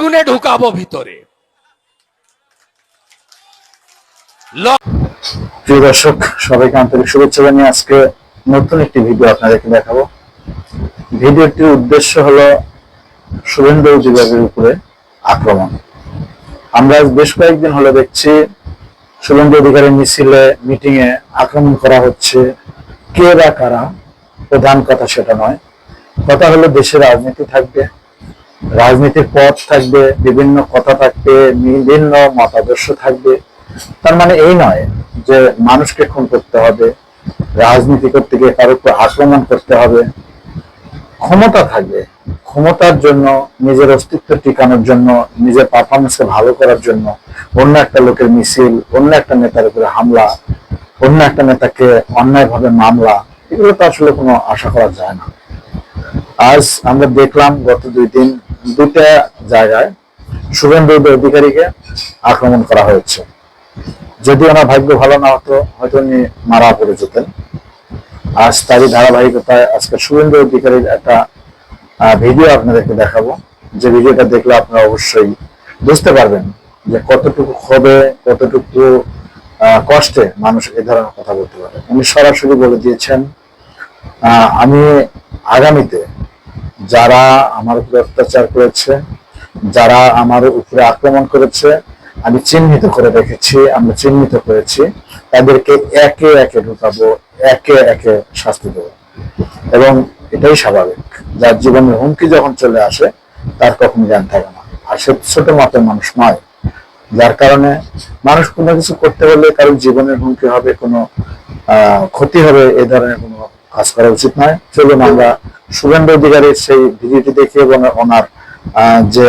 গুনে ঢুকাবো ভিতরে। প্রিয় দর্শক, সবাইকে আন্তরিক শুভেচ্ছা জানিয়ে আজকে নতুন একটি ভিডিও আপনাদেরকে দেখাবো। ভিডিওটির উদ্দেশ্য হলো শুভেন্দু অধিকারীর উপরে আক্রমণ। আমরা বেশ কয়েকদিন হলো দেখছি শুভেন্দু অধিকারী মিছিলে, মিটিং এ আক্রমণ করা হচ্ছে। কে বা কারা, প্রধান কথা সেটা নয়। কথা হলো দেশের রাজনীতি থাকবে, রাজনীতির পথ থাকবে, বিভিন্ন কথা থাকবে, বিভিন্ন মতাদর্শ থাকবে। তার মানে এই নয় যে মানুষকে খুন করতে হবে, রাজনীতি করতে গিয়ে কারোর উপর আক্রমণ করতে হবে। ক্ষমতা থাকবে, ক্ষমতার জন্য, নিজের অস্তিত্ব টিকানোর জন্য, নিজের পারফরমেন্সকে ভালো করার জন্য অন্য একটা লোকের মিছিল, অন্য একটা নেতার উপরে হামলা, অন্য একটা নেতাকে অন্যায়ভাবে মামলা, এগুলো তো আসলে কোনো আশা করা যায় না। আজ আমরা দেখলাম গত 2 দিন দুটা জায়গায় শুভেন্দু অধিকারীকে আক্রমণ করা হয়েছে। যদি ওনার ভাগ্য ভালো না হতো, হয়তো উনি মারা পড়ে যেতেন। আজ তারই ধারাবাহিকতায় আজকে শুভেন্দু অধিকারীর একটা ভিডিও আপনাদেরকে দেখাবো, যে ভিডিওটা দেখলে আপনারা অবশ্যই বুঝতে পারবেন যে কতটুকু ক্ষোভে, কতটুকু কষ্টে মানুষ এ ধরনের কথা বলতে পারে। উনি সরাসরি বলে দিয়েছেন, আমি আগামীতে যারা আমার উপরে অত্যাচার করেছে, যারা আমার উপরে আক্রমণ করেছে, আমি চিহ্নিত করে রেখেছি, আমরা চিহ্নিত করেছি, তাদেরকে একে একে ঢুকাবো, একে একে শাস্তি দেবো। এবং এটাই স্বাভাবিক, যার জীবনের হুমকি যখন চলে আসে তার কখনো জ্ঞান থাকে না। আর সে ছোট মাপের মানুষ নয়, যার কারণে মানুষ কোনো কিছু করতে হলে কারোর জীবনের হুমকি হবে, কোনো ক্ষতি হবে, এ ধরনের কোনো কাজ করা উচিত নয়। চলুন আমরা শুভেন্দু অধিকারীর সেই ভিডিওটি দেখি এবং ওনার যে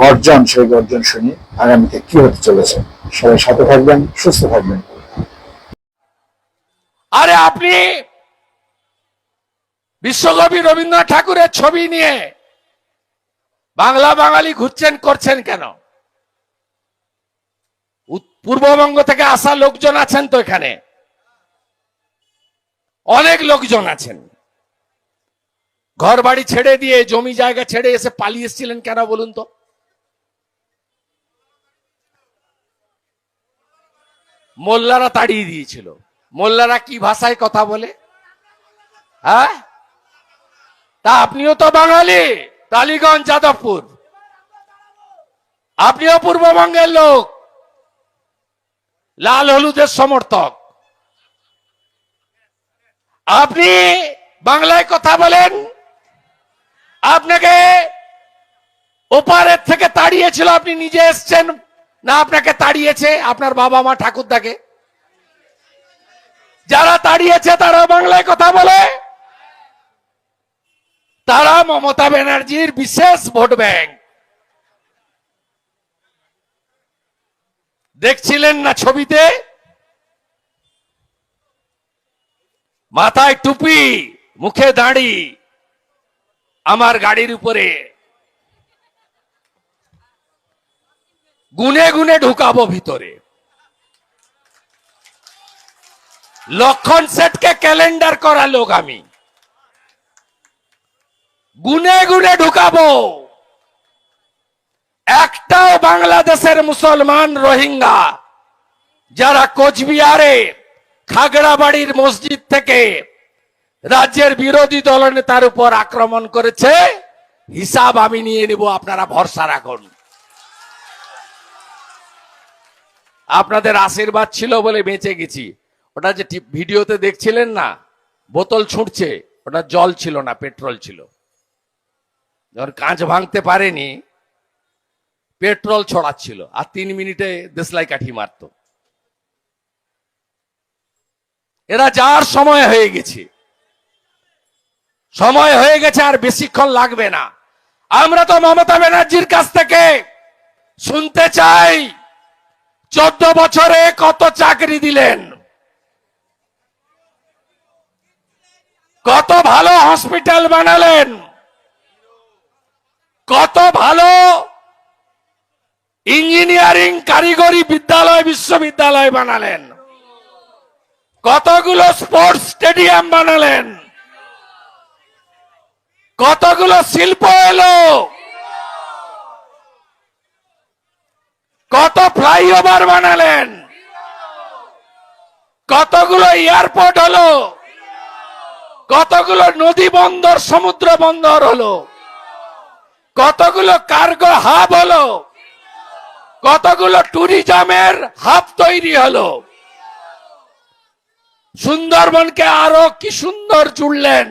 গর্জন, সেই গর্জন শুনি আগামীতে কি হতে চলেছে। সবাই সাথে থাকবেন, সুস্থ থাকবেন। আরে আপনি বিশ্বকবি রবীন্দ্রনাথ ঠাকুরের ছবি নিয়ে বাংলা বাঙালি ঘুরছেন, করছেন কেন? পূর্ববঙ্গ থেকে আসা লোকজন আছেন তো, এখানে অনেক লোকজন আছেন। ঘর বাড়ি ছেড়ে দিয়ে, জমি জায়গা ছেড়ে এসে পালিয়ে এসেছিলেন কেন বলুন তো? মোল্লারা তাড়িয়ে দিয়েছিল। মোল্লারা কি ভাষায় কথা বলে? হ্যাঁ, তা আপনিও তো বাঙালি, টালিগঞ্জ, যাদবপুর, আপনিও পূর্ববঙ্গের লোক, লাল হলুদের সমর্থক। আপনি বাংলায় কথা বলেন, আপনাকে ওপারের থেকে তাড়িয়েছিল, আপনি নিজে এসছেন না আপনাকে তাড়িয়েছে আপনার বাবা মা ঠাকুরদাকে? যারা তাড়িয়েছে তারা বাংলায় কথা বলে, তারা মমতা ব্যানার্জির বিশেষ ভোট ব্যাংক। দেখছিলেন না ছবিতে? মাথায় টুপি, মুখে দাড়ি, আমার গাড়ির উপরে গুনে গুনে ঢুকাবো ভিতরে। লক্ষণ সেটকে ক্যালেন্ডার করা লোক আমি, গুনে গুনে ঢুকাবো। একটাও বাংলাদেশের মুসলমান রোহিঙ্গা যারা কোচবিহারে খাগড়াবাড়ির মসজিদ থেকে রাজ্যের বিরোধী দলনেতার উপর আক্রমণ করেছে, হিসাব আমি নিয়ে নেব, আপনারা ভরসা রাখুন। আপনাদের আশীর্বাদ ছিল বলে বেঁচে গেছি। ওটা যে ভিডিওতে দেখছিলেন না, বোতল ছুটছে, ওটা জল ছিল না, পেট্রোল ছিল। যখন কাঁচ ভাঙতে পারেনি, পেট্রোল ছড়াচ্ছিল, আর 3 মিনিটে দেশলাই কাঠি মারত। এরা যার সময় হয়ে গেছে, সময় হয়ে গেছে, আর বেশিক্ষণ লাগবে না। আমরা তো মমতা ব্যানার্জির কাছ থেকে শুনতে চাই, 14 বছরে কত চাকরি দিলেন, কত ভালো হসপিটাল বানালেন, কত ভালো ইঞ্জিনিয়ারিং কারিগরি বিদ্যালয়, বিশ্ববিদ্যালয় বানালেন, কতগুলো স্পোর্টস স্টেডিয়াম বানালেন, কতগুলো শিল্প এলো, কত ফ্লাইওভার বানালেন, কতগুলো এয়ারপোর্ট হলো, কতগুলো নদী বন্দর সমুদ্র বন্দর হলো, কতগুলো কার্গো হাব হলো, কতগুলো ট্যুরিজমের হাব তৈরি হলো। সুন্দরবনকে আরো কি সুন্দর জুড়লেন,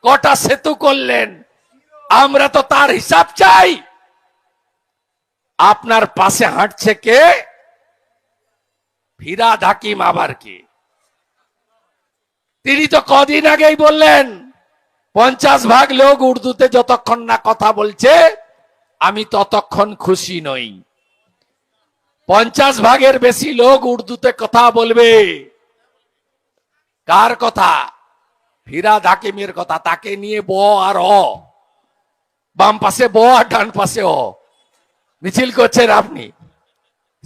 কটা সেতু করলেন, আমরা তো তার হিসাব চাই। আপনার পাশে হাঁটছে কে? ফিরহাদ হাকিম আবার কি? তিনি তো কদিন আগেই বললেন 50 ভাগ লোক উর্দুতে যতক্ষণ না কথা বলছে আমি ততক্ষণ খুশি নই। 50 ভাগের বেশি লোক উর্দুতে কথা বলবে। কার কথা? ফিরহাদ হাকিমের কথা। তাকে নিয়ে ব আর অ, বাম পাশে ব আর ডান পাশে অ মিছিল করছেন আপনি।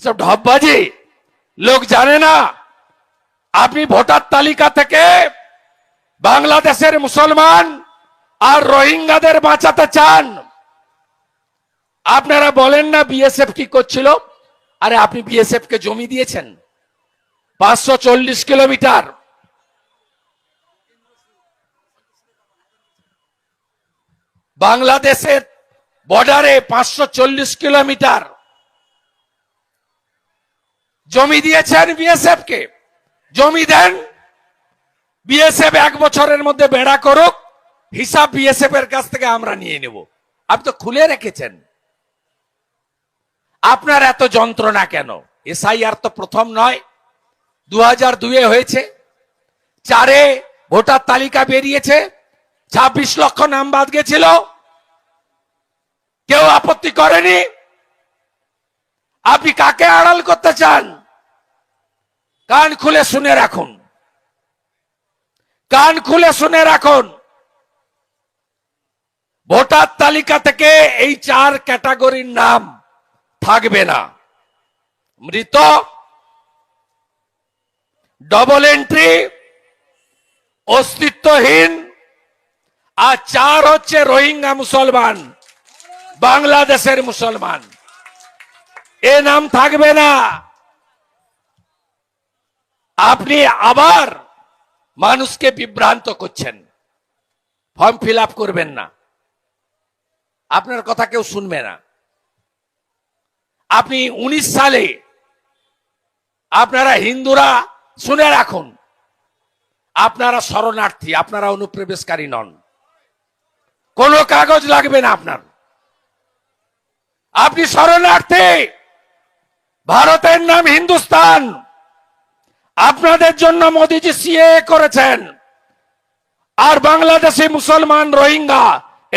সব ঢপবাজি, লোক জানে না। আপনি ভোটার তালিকা থেকে বাংলাদেশের মুসলমান আর রোহিঙ্গাদের বাঁচাতে চান। আপনারা বলেন না বিএসএফ কি করছিল? আরে আপনি বিএসএফ কে জমি দিয়েছেন 540 কিলোমিটার। বাংলাদেশের বর্ডারে 540 কিলোমিটার জমি দিয়েছেন বিএসএফ কে। জমি দেন, বিএসএফ 1 বছরের মধ্যে বেড়া করুক, হিসাব বিএসএফ এর কাছ থেকে আমরা নিয়ে নেব। আপনি তো খুলে রেখেছেন। আপনার এত যন্ত্রণা কেন? এসআইআর তো প্রথম নয়, 2002-এ হয়েছে, 4-এ ভোটার তালিকা বেরিয়েছে, 26 লক্ষ নাম বাদ গেছিল, কেউ আপত্তি করেনি। আপনি কাকে আড়াল করতে চান? কান খুলে শুনে রাখুন, কান খুলে শুনে রাখুন। ভোটার তালিকা থেকে এই 4 ক্যাটাগরির নাম থাকবে না। মৃত, ডবল এন্ট্রি, অস্তিত্বহীন, আর 4 হচ্ছে রোহিঙ্গা মুসলমান, বাংলাদেশের মুসলমান। এ নাম থাকবে না। আপনি আবার মানুষকে বিভ্রান্ত করছেন। ফর্ম ফিল আপ করবেন না, আপনার কথা কেউ শুনবে না। আপনি 19 সালে আপনারা হিন্দুরা শুনে রাখুন, আপনারা শরণার্থী, আপনারা অনুপ্রবেশকারী নন। কোনো কাগজ লাগবে না আপনার। আপনি শরণার্থী। ভারতের নাম হিন্দুস্তান। আপনাদের জন্য মোদিজি সিএ করেছেন। আর বাংলাদেশি মুসলমান রোহিঙ্গা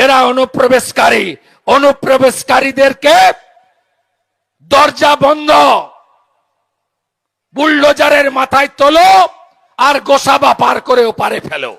এরা অনুপ্রবেশকারী। অনুপ্রবেশকারীদেরকে দরজা বন্ধ, বুলডোজারের মাথায় তোলো আর গোসাবা পার করে ওপারে ফেলো।